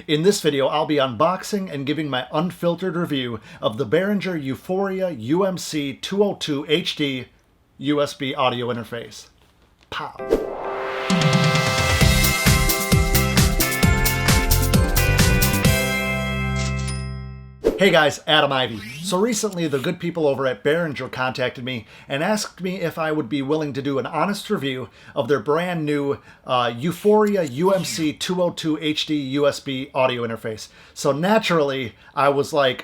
In this video, I'll be unboxing and giving my unfiltered review of the Behringer U-PHORIA UMC202HD USB audio interface. Pow! Hey guys, Adam Ivy. So recently the good people over at Behringer contacted me and asked me if I would be willing to do an honest review of their brand new U-PHORIA UMC202HD USB audio interface. So naturally I was like,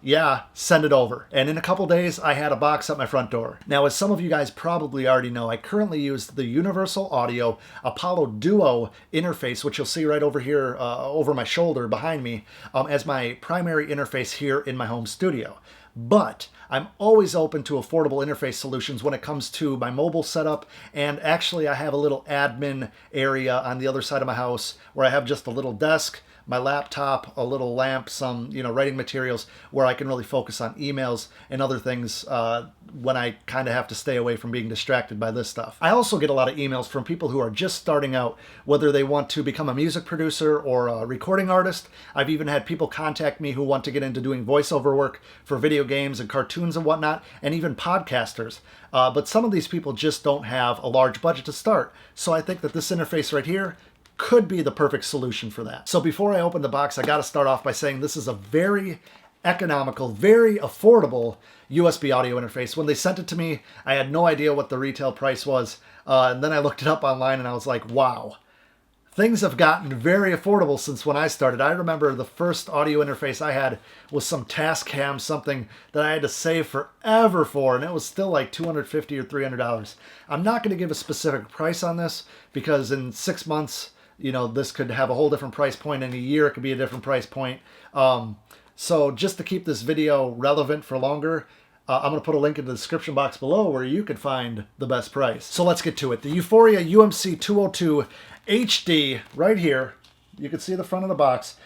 yeah, send it over. And in a couple days I had a box at my front door. Now, as some of you guys probably already know, I currently use the Universal Audio Apollo Duo interface, which you'll see right over here over my shoulder behind me, as my primary interface here in my home studio. But I'm always open to affordable interface solutions when it comes to my mobile setup, and actually I have a little admin area on the other side of my house where I have just a little desk, my laptop, a little lamp, some writing materials where I can really focus on emails and other things when I kind of have to stay away from being distracted by this stuff. I also get a lot of emails from people who are just starting out, whether they want to become a music producer or a recording artist. I've even had people contact me who want to get into doing voiceover work for video games and cartoons and whatnot, and even podcasters. But some of these people just don't have a large budget to start. So I think that this interface right here could be the perfect solution for that. So before I open the box, I got to start off by saying this is a very economical, very affordable USB audio interface. When they sent it to me, I had no idea what the retail price was. And then I looked it up online and I was like, wow, things have gotten very affordable since when I started. I remember the first audio interface I had was some Tascam, something that I had to save forever for, and it was still like $250 or $300. I'm not going to give a specific price on this because in 6 months, this could have a whole different price point. In a year, it could be a different price point. So just to keep this video relevant for longer, I'm going to put a link in the description box below where you could find the best price. So let's get to it. The U-PHORIA UMC202HD right here, you can see the front of the box,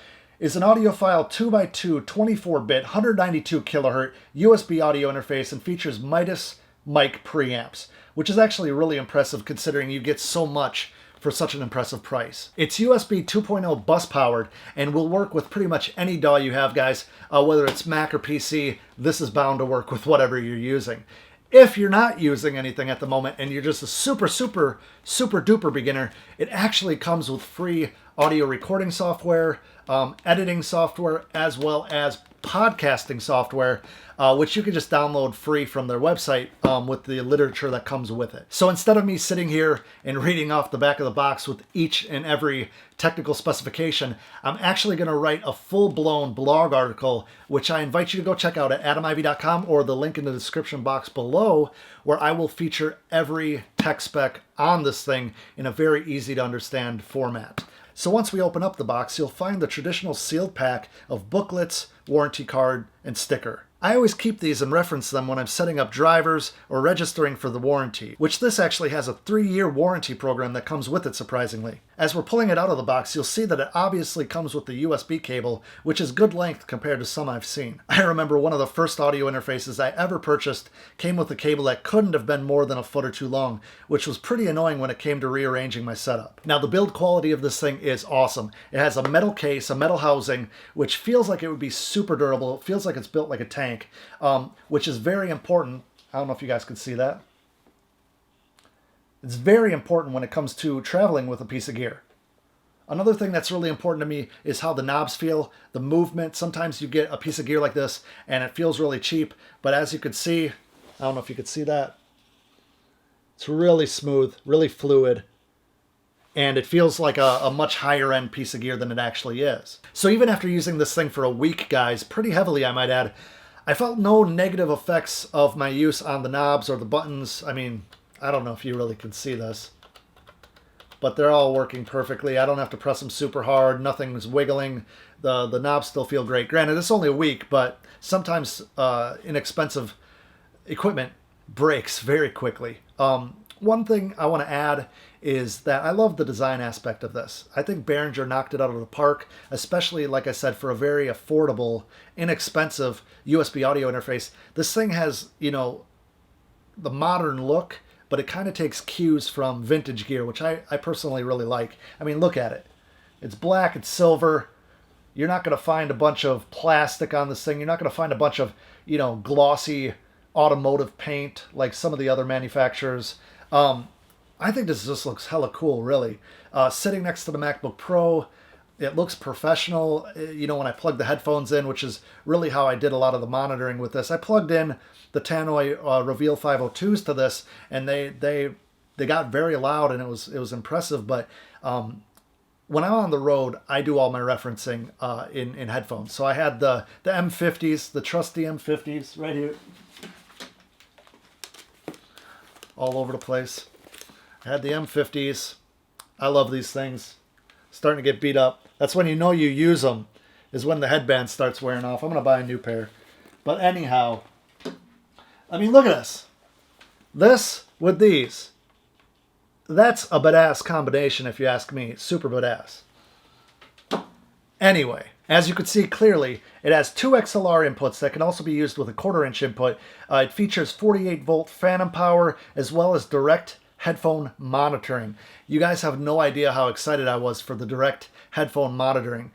is an audiophile 2x2 24-bit 192 kilohertz USB audio interface and features Midas mic preamps, which is actually really impressive considering you get so much for such an impressive price. It's USB 2.0 bus powered and will work with pretty much any DAW you have, guys. Whether it's Mac or PC, this is bound to work with whatever you're using. If you're not using anything at the moment and you're just a super duper beginner, it actually comes with free audio recording software, editing software, as well as podcasting software, which you can just download free from their website with the literature that comes with it. So instead of me sitting here and reading off the back of the box with each and every technical specification, I'm actually going to write a full-blown blog article, which I invite you to go check out at adamivy.com or the link in the description box below, where I will feature every tech spec on this thing in a very easy to understand format. So once we open up the box, you'll find the traditional sealed pack of booklets, warranty card, and sticker. I always keep these and reference them when I'm setting up drivers or registering for the warranty, which this actually has a 3-year warranty program that comes with it, surprisingly. As we're pulling it out of the box, you'll see that it obviously comes with the USB cable, which is good length compared to some I've seen. I remember one of the first audio interfaces I ever purchased came with a cable that couldn't have been more than a foot or two long, which was pretty annoying when it came to rearranging my setup. Now, the build quality of this thing is awesome. It has a metal case, a metal housing, which feels like it would be super durable. It feels like it's built like a tank, which is very important. I don't know if you guys can see that. It's very important when it comes to traveling with a piece of gear. Another thing that's really important to me is how the knobs feel, the movement. Sometimes you get a piece of gear like this and it feels really cheap, but as you can see, I don't know if you could see that, it's really smooth, really fluid, and it feels like a much higher end piece of gear than it actually is. So even after using this thing for a week, guys, pretty heavily I might add, I felt no negative effects of my use on the knobs or the buttons. I mean, I don't know if you really can see this, but they're all working perfectly. I don't have to press them super hard. Nothing's wiggling. The knobs still feel great. Granted, it's only a week, but sometimes inexpensive equipment breaks very quickly. One thing I want to add is that I love the design aspect of this. I think Behringer knocked it out of the park, especially, like I said, for a very affordable, inexpensive USB audio interface. This thing has, the modern look, but it kind of takes cues from vintage gear, which I personally really like. I mean, look at it. It's black, it's silver. You're not going to find a bunch of plastic on this thing. You're not going to find a bunch of, glossy automotive paint like some of the other manufacturers. I think this just looks hella cool, really. Sitting next to the MacBook Pro, it looks professional. When I plug the headphones in, which is really how I did a lot of the monitoring with this. I plugged in the Tannoy Reveal 502s to this, and they got very loud, and it was impressive. But when I'm on the road, I do all my referencing in headphones. So I had the M50s, the trusty M50s right here, all over the place. I had the M50s. I love these things. Starting to get beat up. That's when you know you use them, is when the headband starts wearing off. I'm going to buy a new pair. But anyhow, I mean, look at this. This with these. That's a badass combination, if you ask me. Super badass. Anyway, as you can see clearly, it has two XLR inputs that can also be used with a 1/4-inch input. It features 48-volt phantom power as well as direct headphone monitoring. You guys have no idea how excited I was for the direct headphone monitoring.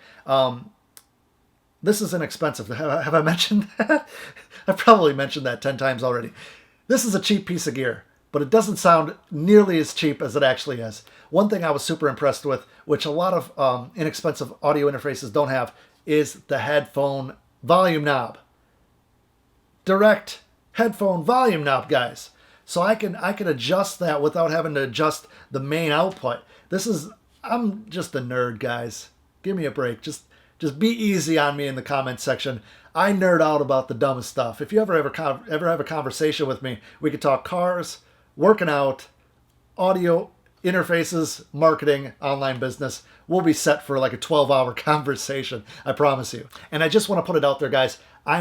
This is inexpensive. Have I mentioned that? I've probably mentioned that 10 times already. This is a cheap piece of gear, but it doesn't sound nearly as cheap as it actually is. One thing I was super impressed with, which a lot of inexpensive audio interfaces don't have, is the headphone volume knob. Direct headphone volume knob, guys. So I can adjust that without having to adjust the main output. I'm just a nerd, guys. Give me a break. Just be easy on me in the comment section. I nerd out about the dumbest stuff. If you ever have a conversation with me, we could talk cars, working out, audio interfaces, marketing, online business. We'll be set for like a 12-hour conversation, I promise you. And I just want to put it out there, guys. I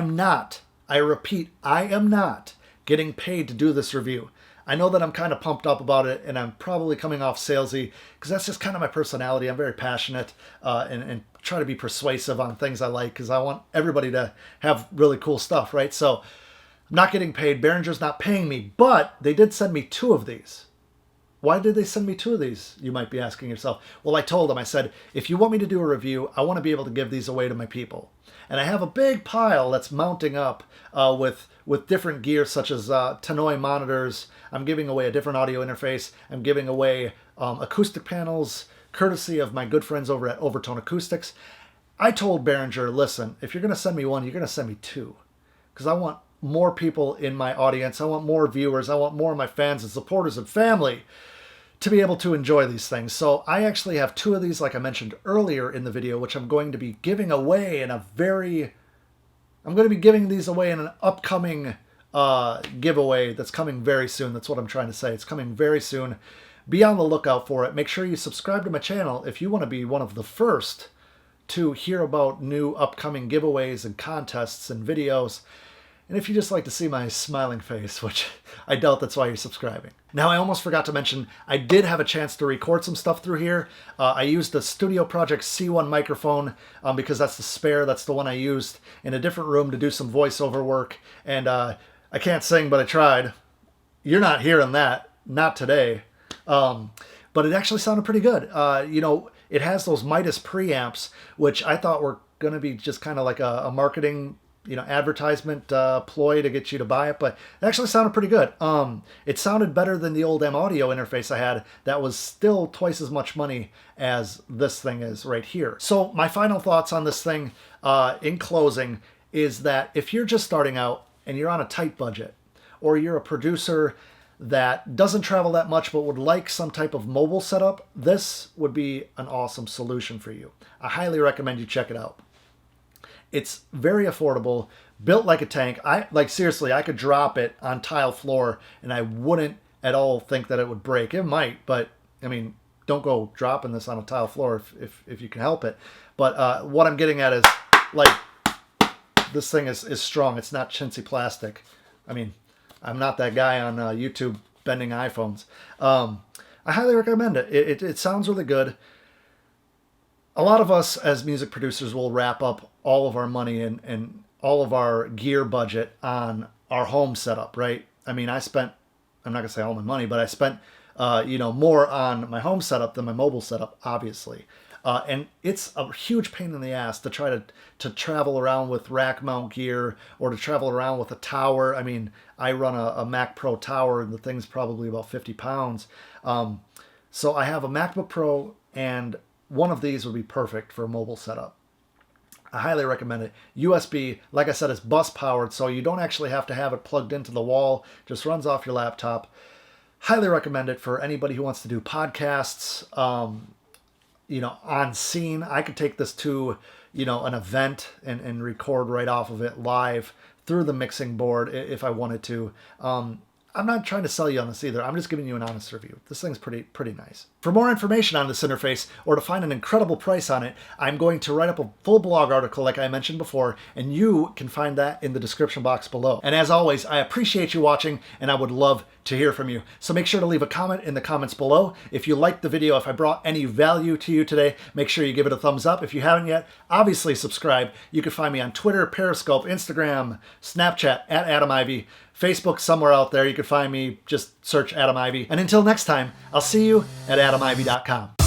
repeat, I am not getting paid to do this review. I know that I'm kind of pumped up about it, and I'm probably coming off salesy because that's just kind of my personality. I'm very passionate and try to be persuasive on things I like because I want everybody to have really cool stuff, right? So I'm not getting paid. Behringer's not paying me, but they did send me 2 of these. Why did they send me 2 of these? You might be asking yourself. Well, I told them, I said, if you want me to do a review, I want to be able to give these away to my people. And I have a big pile that's mounting up with different gear such as Tannoy monitors. I'm giving away a different audio interface. I'm giving away acoustic panels, courtesy of my good friends over at Overtone Acoustics. I told Behringer, listen, if you're going to send me 1, you're going to send me 2. Because I want more people in my audience. I want more viewers. I want more of my fans and supporters and family to be able to enjoy these things. So I actually have 2 of these, like I mentioned earlier in the video, which I'm going to be giving away in I'm going to be giving these away in an upcoming giveaway that's coming very soon. That's what I'm trying to say. It's coming very soon. Be on the lookout for it. Make sure you subscribe to my channel if you want to be one of the first to hear about new upcoming giveaways and contests and videos. And if you just like to see my smiling face, which I doubt that's why you're subscribing. Now, I almost forgot to mention, I did have a chance to record some stuff through here. I used the Studio Project C1 microphone because that's the spare. That's the one I used in a different room to do some voiceover work. And I can't sing, but I tried. You're not hearing that. Not today. But it actually sounded pretty good. It has those Midas preamps, which I thought were going to be just kind of like a marketing advertisement ploy to get you to buy it, but it actually sounded pretty good. It sounded better than the old M Audio interface I had that was still twice as much money as this thing is right here. So my final thoughts on this thing in closing is that if you're just starting out and you're on a tight budget, or you're a producer that doesn't travel that much but would like some type of mobile setup, this would be an awesome solution for you. I highly recommend you check it out. It's very affordable, built like a tank. Seriously, I could drop it on tile floor and I wouldn't at all think that it would break. It might, but I mean, don't go dropping this on a tile floor if you can help it. But what I'm getting at is, like, this thing is strong. It's not chintzy plastic. I mean, I'm not that guy on YouTube bending iPhones. I highly recommend it. It sounds really good. A lot of us as music producers will wrap up all of our money and all of our gear budget on our home setup, right? I mean, I'm not going to say all my money, but I spent, more on my home setup than my mobile setup, obviously. and it's a huge pain in the ass to try to travel around with rack mount gear or to travel around with a tower. I mean, I run a Mac Pro tower, and the thing's probably about 50 pounds. So I have a MacBook Pro, and one of these would be perfect for a mobile setup. I highly recommend it. USB, like I said, is bus powered, so you don't actually have to have it plugged into the wall. Just runs off your laptop. Highly recommend it for anybody who wants to do podcasts, on scene. I could take this to, an event and record right off of it live through the mixing board if I wanted to. I'm not trying to sell you on this either. I'm just giving you an honest review. This thing's pretty nice. For more information on this interface or to find an incredible price on it, I'm going to write up a full blog article like I mentioned before, and you can find that in the description box below. And as always, I appreciate you watching, and I would love to hear from you. So make sure to leave a comment in the comments below. If you liked the video, if I brought any value to you today, make sure you give it a thumbs up. If you haven't yet, obviously subscribe. You can find me on Twitter, Periscope, Instagram, Snapchat, @AdamIvy. Facebook, somewhere out there. You can find me, just search Adam Ivy. And until next time, I'll see you at adamivy.com.